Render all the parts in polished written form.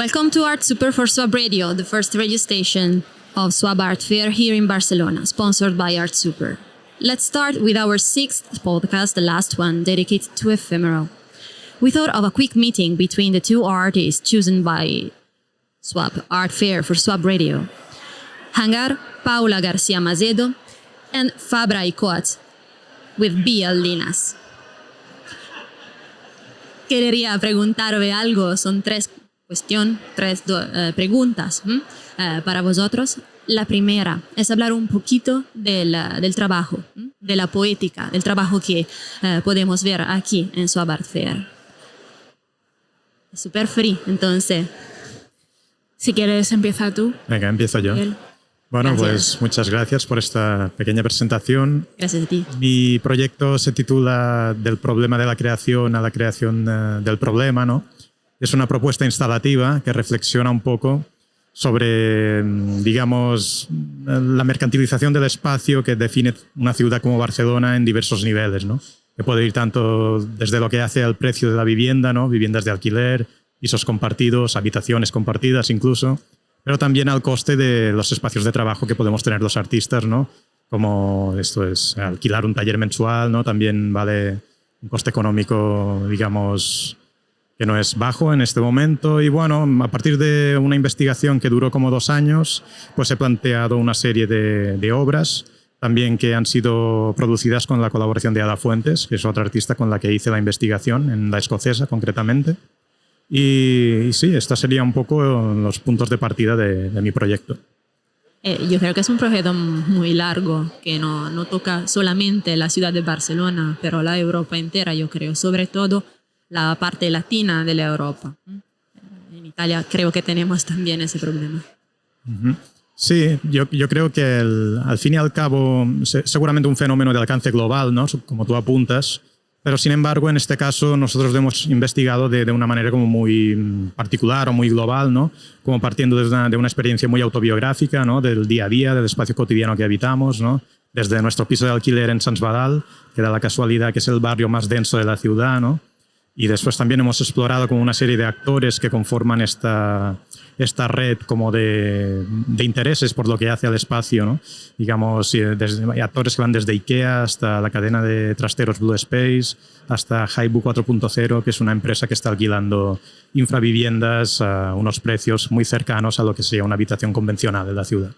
Welcome to Art Super for Swab Radio, the first radio station of Swab Art Fair here in Barcelona, sponsored by Art Super. Let's start with our sixth podcast, the last one, dedicated to ephemeral. We thought of a quick meeting between the two artists chosen by Swab Art Fair for Swab Radio. Hangar, Paula García Macedo, and Fabra y Coat with B.L. Linas. Quería preguntarle algo, son tres preguntas para vosotros. La primera es hablar un poquito del trabajo, de la poética, del trabajo que podemos ver aquí en Swab Art Fair. Es súper free, entonces. Si quieres, empieza tú. Venga, empiezo yo. Miguel. Bueno, Gracias. pues muchas gracias por esta pequeña presentación. Gracias a ti. Mi proyecto se titula Del problema de la creación a la creación del problema, ¿no? Es una propuesta instalativa que reflexiona un poco sobre, digamos, la mercantilización del espacio que define una ciudad como Barcelona en diversos niveles, ¿no? Que puede ir tanto desde lo que hace al precio de la vivienda, ¿no? Viviendas de alquiler, pisos compartidos, habitaciones compartidas incluso, pero también al coste de los espacios de trabajo que podemos tener los artistas, ¿no? Como esto es alquilar un taller mensual, ¿no? También vale un coste económico, digamos, que no es bajo en este momento. Y bueno, a partir de una investigación que duró como 2 años, pues he planteado una serie de obras también que han sido producidas con la colaboración de Ada Fuentes, que es otra artista con la que hice la investigación, en La Escocesa concretamente. Y sí, estos serían un poco los puntos de partida de mi proyecto. Yo creo que es un proyecto muy largo, que no toca solamente la ciudad de Barcelona, pero la Europa entera, yo creo, sobre todo la parte latina de la Europa. En Italia creo que tenemos también ese problema. Sí, yo creo que al fin y al cabo seguramente un fenómeno de alcance global, ¿no? Como tú apuntas, pero sin embargo en este caso nosotros lo hemos investigado de una manera como muy particular o muy global, ¿no? Como partiendo de una experiencia muy autobiográfica, ¿no? Del día a día, del espacio cotidiano que habitamos, ¿no? Desde nuestro piso de alquiler en Sans Badal, que da la casualidad que es el barrio más denso de la ciudad, ¿no? Y después también hemos explorado como una serie de actores que conforman esta red como de intereses por lo que hace al espacio, ¿no? Digamos, hay actores que van desde IKEA hasta la cadena de trasteros Blue Space, hasta Haibu 4.0, que es una empresa que está alquilando infraviviendas a unos precios muy cercanos a lo que sería una habitación convencional de la ciudad.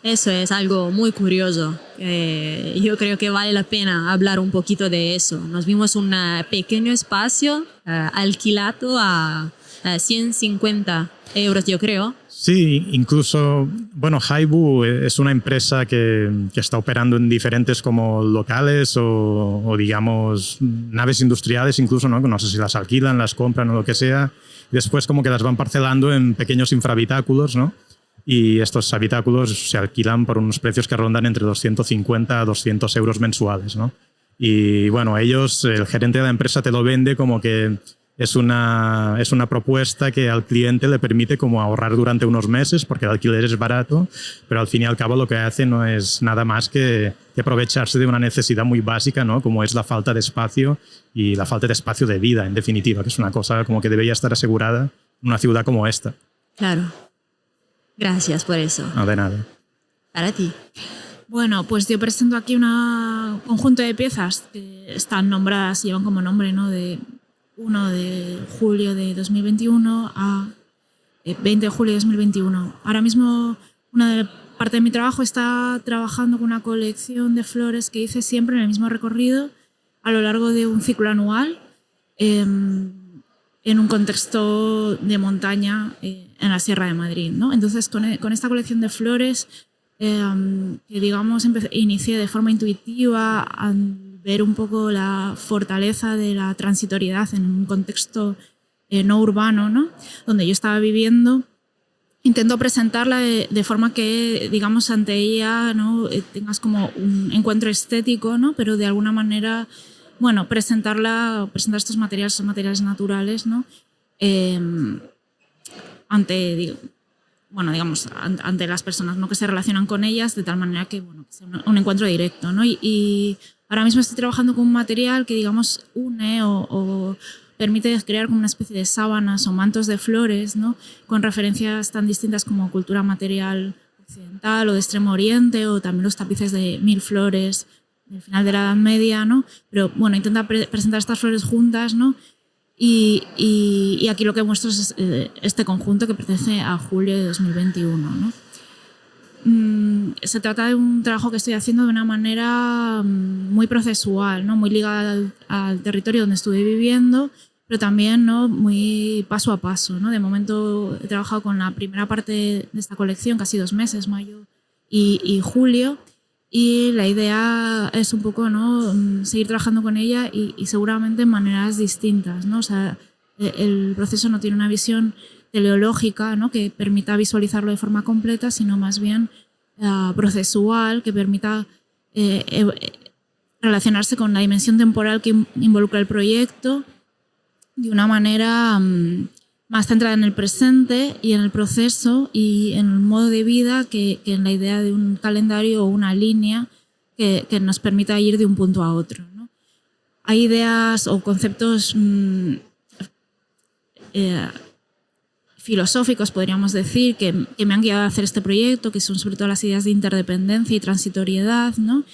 Eso es algo muy curioso. Yo creo que vale la pena hablar un poquito de eso. Nos vimos un pequeño espacio alquilado a 150 euros, yo creo. Sí, incluso, bueno, Haibu es una empresa que está operando en diferentes como locales o digamos naves industriales incluso, ¿no? No sé si las alquilan, las compran o lo que sea. Y después como que las van parcelando en pequeños infrahabitáculos, ¿no? Y estos habitáculos se alquilan por unos precios que rondan entre 250 a 200 euros mensuales, ¿no? Y bueno, ellos, el gerente de la empresa te lo vende como que es una propuesta que al cliente le permite como ahorrar durante unos meses porque el alquiler es barato, pero al fin y al cabo lo que hace no es nada más que aprovecharse de una necesidad muy básica, ¿no? Como es la falta de espacio y la falta de espacio de vida, en definitiva, que es una cosa como que debería estar asegurada en una ciudad como esta. Claro. Gracias por eso. No, de nada. Para ti. Bueno, pues yo presento aquí un conjunto de piezas que están nombradas, llevan como nombre, ¿no? De 1 de julio de 2021 a 20 de julio de 2021. Ahora mismo una parte de mi trabajo está trabajando con una colección de flores que hice siempre en el mismo recorrido a lo largo de un ciclo anual en un contexto de montaña en la Sierra de Madrid, ¿no? Entonces, con esta colección de flores, que digamos inicié de forma intuitiva a ver un poco la fortaleza de la transitoriedad en un contexto no urbano, ¿no? Donde yo estaba viviendo. Intento presentarla de forma que, digamos, ante ella, ¿no? Tengas como un encuentro estético, ¿no? Pero de alguna manera, bueno, presentar estos materiales naturales, ¿no? Ante las personas, ¿no? Que se relacionan con ellas, de tal manera que, bueno, que sea un encuentro directo, ¿no? Y ahora mismo estoy trabajando con un material que, digamos, une o permite crear como una especie de sábanas o mantos de flores, ¿no? Con referencias tan distintas como cultura material occidental o de Extremo Oriente, o también los tapices de 1000 flores del final de la Edad Media, ¿no? Pero bueno, intenta presentar estas flores juntas, ¿no? Y aquí lo que muestro es este conjunto que pertenece a julio de 2021, ¿no? Se trata de un trabajo que estoy haciendo de una manera muy procesual, ¿no? Muy ligada al territorio donde estuve viviendo, pero también, ¿no? Muy paso a paso, ¿no? De momento he trabajado con la primera parte de esta colección, casi 2 meses, mayo y julio, y la idea es un poco, ¿no? Seguir trabajando con ella y seguramente en maneras distintas, ¿no? O sea, el proceso no tiene una visión teleológica, ¿no? Que permita visualizarlo de forma completa, sino más bien procesual, que permita relacionarse con la dimensión temporal que involucra el proyecto de una manera más centrada en el presente y en el proceso y en el modo de vida que en la idea de un calendario o una línea que nos permita ir de un punto a otro, ¿no? Hay ideas o conceptos filosóficos, podríamos decir, que me han guiado a hacer este proyecto, que son sobre todo las ideas de interdependencia y transitoriedad, ¿no?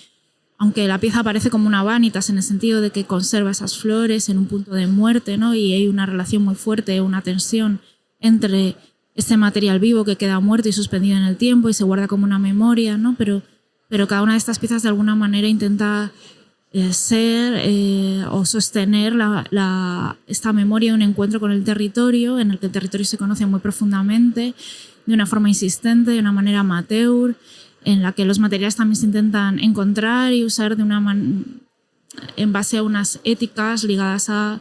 Aunque la pieza parece como una vanitas en el sentido de que conserva esas flores en un punto de muerte, ¿no? Y hay una relación muy fuerte, una tensión entre este material vivo que queda muerto y suspendido en el tiempo y se guarda como una memoria, ¿no? Pero cada una de estas piezas de alguna manera intenta ser o sostener esta memoria de un encuentro con el territorio, en el que el territorio se conoce muy profundamente, de una forma insistente, de una manera amateur, en la que los materiales también se intentan encontrar y usar en base a unas éticas ligadas a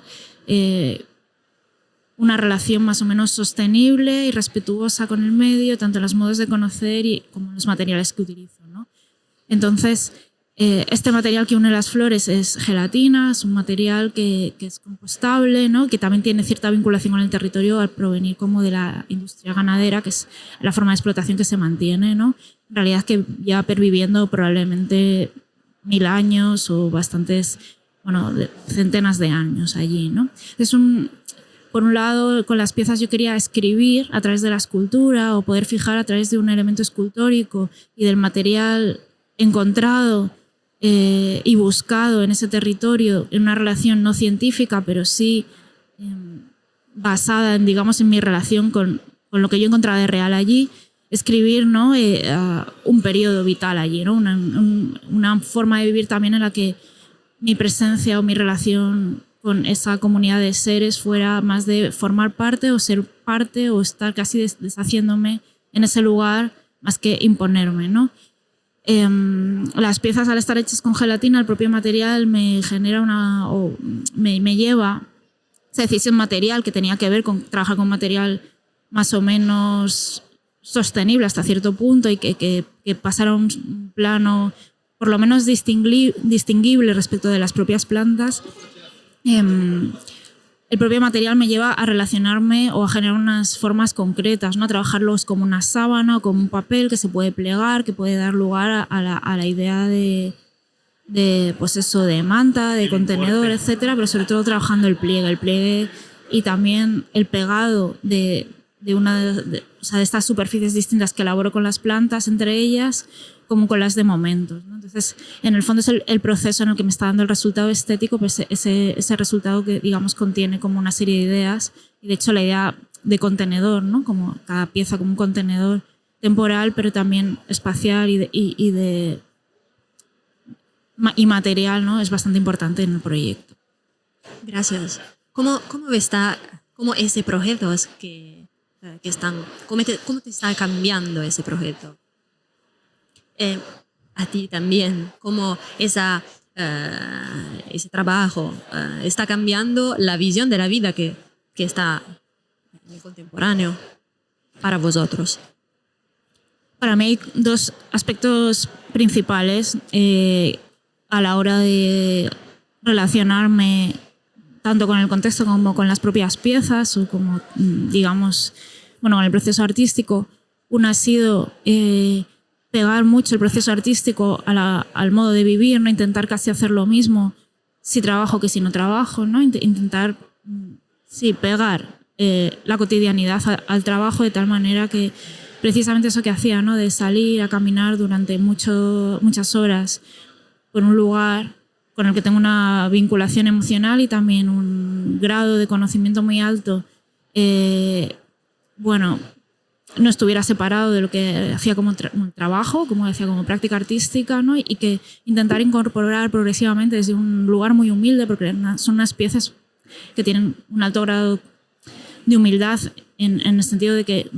una relación más o menos sostenible y respetuosa con el medio, tanto en los modos de conocer como en los materiales que utilizo, ¿no? Entonces, este material que une las flores es gelatina, es un material que es compostable, ¿no? Que también tiene cierta vinculación con el territorio al provenir como de la industria ganadera, que es la forma de explotación que se mantiene, ¿no? En realidad que lleva perviviendo probablemente 1000 años o bastantes, bueno, centenas de años allí, ¿no? Por un lado, con las piezas yo quería escribir a través de la escultura o poder fijar a través de un elemento escultórico y del material encontrado y buscado en ese territorio en una relación no científica, pero sí basada en, digamos, en mi relación con lo que yo encontraba de real allí, escribir, ¿no? Un periodo vital allí, ¿no? Una forma de vivir también en la que mi presencia o mi relación con esa comunidad de seres fuera más de formar parte o ser parte o estar casi deshaciéndome en ese lugar más que imponerme, ¿no? Las piezas, al estar hechas con gelatina, el propio material me genera me lleva esa decisión material que tenía que ver con trabajar con material más o menos sostenible hasta cierto punto y que pasara a un plano por lo menos distinguible respecto de las propias plantas. El propio material me lleva a relacionarme o a generar unas formas concretas, ¿no? A trabajarlos como una sábana o como un papel que se puede plegar, que puede dar lugar a la idea de pues eso, de manta, de contenedor, etcétera, pero sobre todo trabajando el pliegue y también el pegado de estas superficies distintas que elaboro con las plantas entre ellas, como con las de momentos, ¿no? Entonces, en el fondo es el proceso en el que me está dando el resultado estético, pues ese resultado que, digamos, contiene como una serie de ideas, y de hecho la idea de contenedor, ¿no? Como cada pieza como un contenedor temporal, pero también espacial y material, ¿no? Es bastante importante en el proyecto. Gracias. ¿Cómo ese proyecto es cómo te está cambiando ese proyecto? A ti también, cómo ese trabajo está cambiando la visión de la vida que está en el contemporáneo para vosotros. Para mí hay 2 aspectos principales a la hora de relacionarme tanto con el contexto como con las propias piezas o como, digamos, con el proceso artístico. Uno ha sido pegar mucho el proceso artístico al modo de vivir, ¿no? Intentar casi hacer lo mismo si trabajo que si no trabajo, ¿no? Intentar sí, pegar la cotidianidad al trabajo de tal manera que precisamente eso que hacía, ¿no? De salir a caminar durante muchas horas por un lugar con el que tengo una vinculación emocional y también un grado de conocimiento muy alto, bueno, no estuviera separado de lo que hacía como trabajo, como hacía como práctica artística, ¿no? Y que intentar incorporar progresivamente desde un lugar muy humilde, porque son unas piezas que tienen un alto grado de humildad en el sentido de que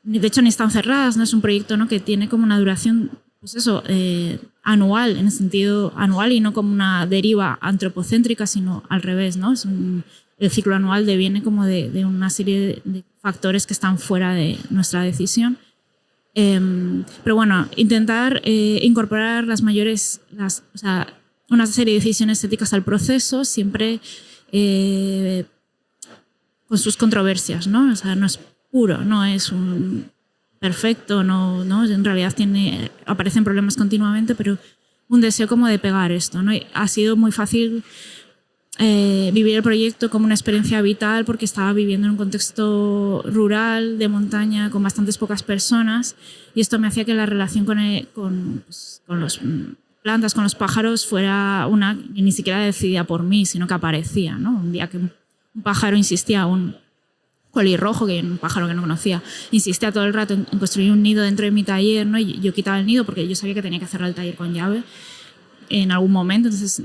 de hecho ni están cerradas, ¿no? Es un proyecto, ¿no? Que tiene como una duración, pues eso, anual, en el sentido anual y no como una deriva antropocéntrica, sino al revés, ¿no? El ciclo anual deviene como de una serie de factores que están fuera de nuestra decisión. Pero bueno, intentar incorporar una serie de decisiones éticas al proceso, siempre con sus controversias, ¿no? O sea, no es puro, no es un perfecto, no, en realidad aparecen problemas continuamente, pero un deseo como de pegar esto, ¿no? Y ha sido muy fácil vivir el proyecto como una experiencia vital porque estaba viviendo en un contexto rural, de montaña, con bastantes pocas personas, y esto me hacía que la relación con las plantas, con los pájaros, fuera una que ni siquiera decidía por mí, sino que aparecía, ¿no? Un día que un pájaro insistía, un colirrojo, que un pájaro que no conocía, insistía todo el rato en construir un nido dentro de mi taller, ¿no? Y yo quitaba el nido porque yo sabía que tenía que cerrar el taller con llave en algún momento, entonces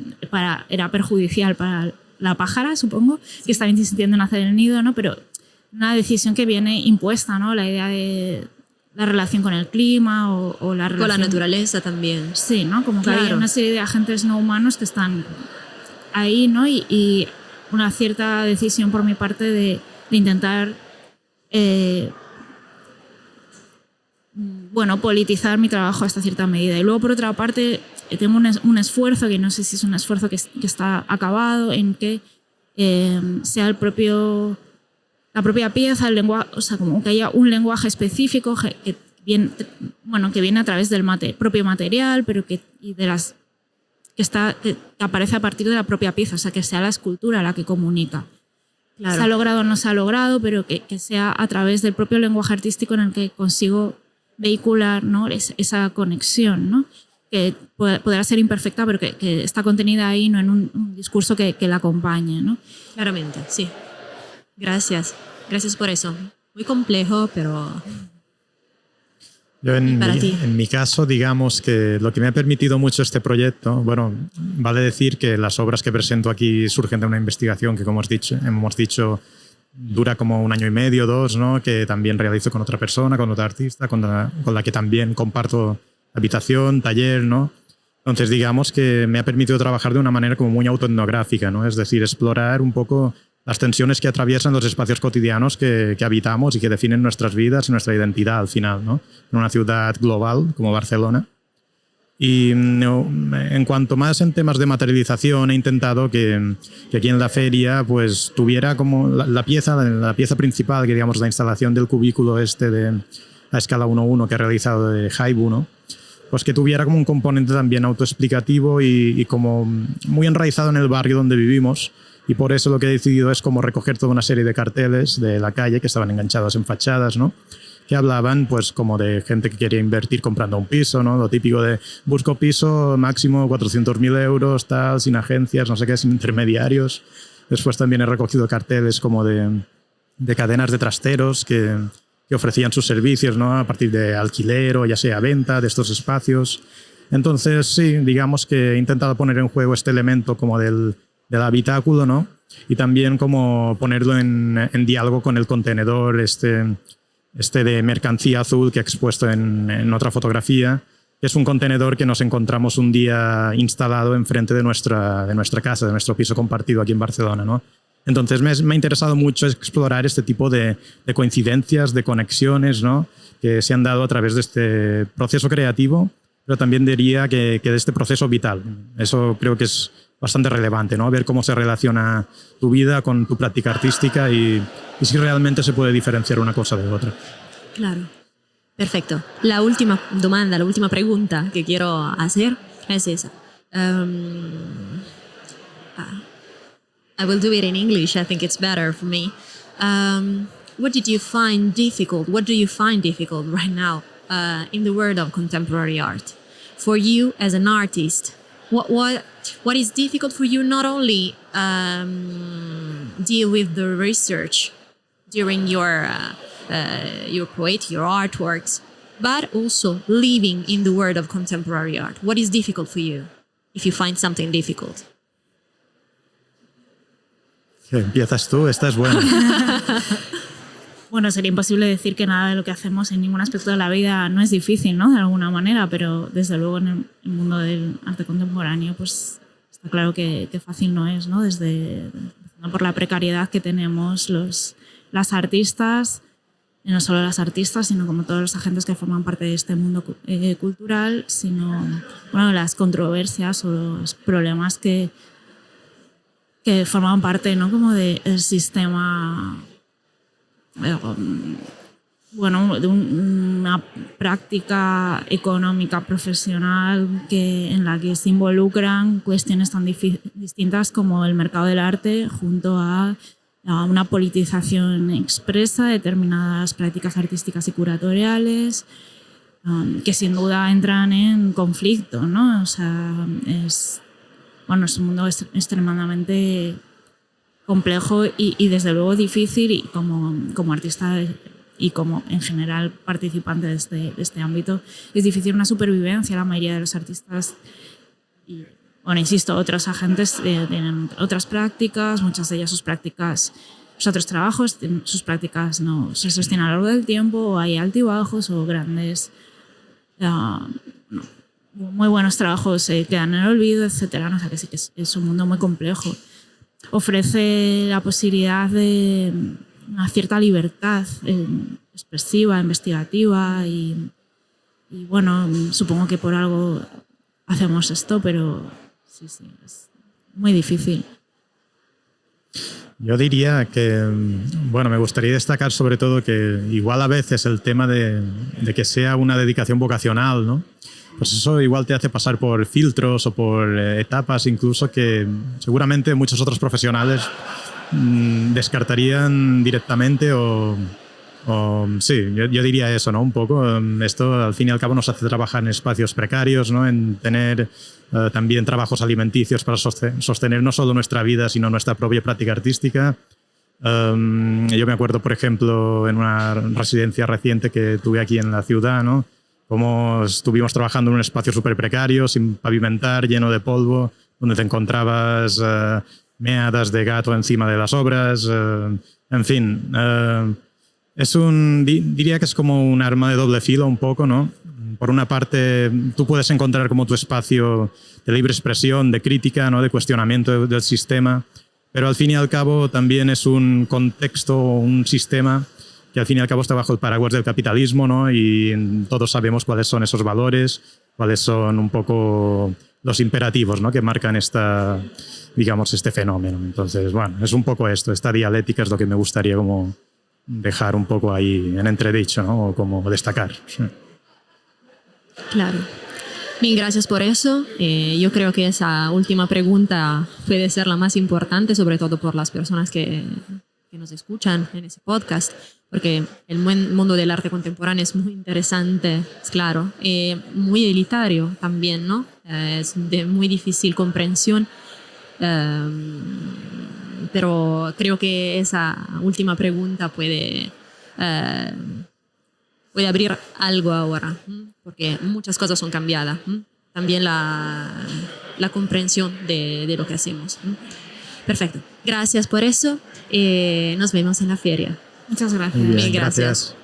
era perjudicial para la pájara, supongo, que estaba insistiendo en hacer el nido, ¿no? Pero una decisión que viene impuesta, ¿no? La idea de la relación con el clima o la relación... Con la naturaleza también. Sí, ¿no? Como que hay una serie de agentes no humanos que están ahí, ¿no? Y una cierta decisión por mi parte de intentar politizar mi trabajo hasta cierta medida. Y luego, por otra parte, tengo un esfuerzo, que no sé si es un esfuerzo que está acabado, en que sea la propia pieza, el lenguaje, o sea, como que haya un lenguaje específico que viene a través del propio material, pero que aparece a partir de la propia pieza, o sea, que sea la escultura la que comunica. Claro. Se ha logrado o no se ha logrado, pero que sea a través del propio lenguaje artístico en el que consigo vehicular, ¿no? Esa conexión, ¿no? Que podrá ser imperfecta, pero que está contenida ahí, no en un discurso que la acompañe, ¿no? Claramente, sí. Gracias por eso. Muy complejo, pero... Yo en mi caso, digamos que lo que me ha permitido mucho este proyecto, bueno, vale decir que las obras que presento aquí surgen de una investigación que, como hemos dicho, dura como 1 año y medio, 2, ¿no? Que también realizo con otra persona, con otra artista, con la que también comparto habitación, taller, ¿no? Entonces, digamos que me ha permitido trabajar de una manera como muy autoetnográfica, ¿no? Es decir, explorar un poco las tensiones que atraviesan los espacios cotidianos que habitamos y que definen nuestras vidas y nuestra identidad al final, ¿no? En una ciudad global como Barcelona. Y en cuanto más en temas de materialización, he intentado que aquí en la feria pues tuviera como la pieza principal, que digamos la instalación del cubículo a escala 1:1 que he realizado de Haibu, ¿no? Pues que tuviera como un componente también autoexplicativo y como muy enraizado en el barrio donde vivimos. Y por eso lo que he decidido es como recoger toda una serie de carteles de la calle que estaban enganchados en fachadas, ¿no? Que hablaban pues como de gente que quería invertir comprando un piso, ¿no? Lo típico de busco piso máximo 400.000 euros, tal, sin agencias, no sé qué, sin intermediarios. Después también he recogido carteles como de cadenas de trasteros que ofrecían sus servicios, ¿no? A partir de alquiler o ya sea venta de estos espacios. Entonces sí, digamos que he intentado poner en juego este elemento como del habitáculo, ¿no? Y también como ponerlo en diálogo con el contenedor este de mercancía azul que he expuesto en otra fotografía, que es un contenedor que nos encontramos un día instalado enfrente de nuestra casa, de nuestro piso compartido aquí en Barcelona, ¿no? Entonces me ha interesado mucho explorar este tipo de coincidencias, de conexiones, ¿no? Que se han dado a través de este proceso creativo, pero también diría que de este proceso vital. Eso creo que es bastante relevante, ¿no? Ver cómo se relaciona tu vida con tu práctica artística y si realmente se puede diferenciar una cosa de otra. Claro. Perfecto. La última pregunta que quiero hacer es esa. I will do it in English. I think it's better for me. What did you find difficult? What do you find difficult right now in the world of contemporary art? For you as an artist, what is difficult for you? Not only deal with the research during your poetry, your artworks, but also living in the world of contemporary art. What is difficult for you, if you find something difficult? Empiezas tú, esta es buena. Bueno, sería imposible decir que nada de lo que hacemos en ningún aspecto de la vida no es difícil, ¿no? De alguna manera, pero desde luego en el mundo del arte contemporáneo, pues está claro que fácil no es, ¿no? Empezando por la precariedad que tenemos las artistas, y no solo las artistas, sino como todos los agentes que forman parte de este mundo cultural, sino bueno, las controversias o los problemas que forman parte, ¿no? Como del sistema, bueno, de una práctica económica profesional en la que se involucran cuestiones tan distintas como el mercado del arte junto a una politización expresa de determinadas prácticas artísticas y curatoriales que sin duda entran en conflicto, ¿no? O sea, es un mundo extremadamente complejo y desde luego difícil, y como artista y como en general participante de este ámbito es difícil una supervivencia. La mayoría de los artistas y, bueno, insisto, otros agentes tienen otras prácticas, muchas de ellas sus otros trabajos, sus prácticas no se sostienen a lo largo del tiempo, o hay altibajos o grandes muy buenos trabajos quedan en el olvido, etcétera. O sea que sí que es un mundo muy complejo. Ofrece la posibilidad de una cierta libertad expresiva, investigativa y bueno, supongo que por algo hacemos esto, pero sí, es muy difícil. Yo diría que, bueno, me gustaría destacar sobre todo que igual a veces el tema de que sea una dedicación vocacional, ¿no? Pues eso igual te hace pasar por filtros o por etapas incluso que seguramente muchos otros profesionales descartarían directamente o sí, yo diría eso, ¿no? Un poco. Esto al fin y al cabo nos hace trabajar en espacios precarios, ¿no? En tener también trabajos alimenticios para sostener no solo nuestra vida, sino nuestra propia práctica artística. Yo me acuerdo, por ejemplo, en una residencia reciente que tuve aquí en la ciudad, ¿no? Cómo estuvimos trabajando en un espacio súper precario, sin pavimentar, lleno de polvo, donde te encontrabas meadas de gato encima de las obras, en fin. Diría que es como un arma de doble filo un poco, ¿no? Por una parte, tú puedes encontrar como tu espacio de libre expresión, de crítica, ¿no? De cuestionamiento del sistema, pero al fin y al cabo también es un contexto, un sistema que al fin y al cabo está bajo el paraguas del capitalismo, ¿no? Y todos sabemos cuáles son esos valores, cuáles son un poco los imperativos, ¿no? Que marcan este fenómeno. Entonces, bueno, es un poco esto, esta dialéctica es lo que me gustaría como dejar un poco ahí en entredicho, ¿no? O como destacar. Sí. Claro. Mil gracias por eso. Yo creo que esa última pregunta puede ser la más importante, sobre todo por las personas que nos escuchan en ese podcast, porque el mundo del arte contemporáneo es muy interesante, es claro, muy elitario también, ¿no? Es de muy difícil comprensión, pero creo que esa última pregunta puede abrir algo ahora, porque muchas cosas son cambiadas, también la comprensión de lo que hacemos. Perfecto, gracias por eso. Nos vemos en la feria. Muchas gracias. Muy bien, Mil gracias. gracias.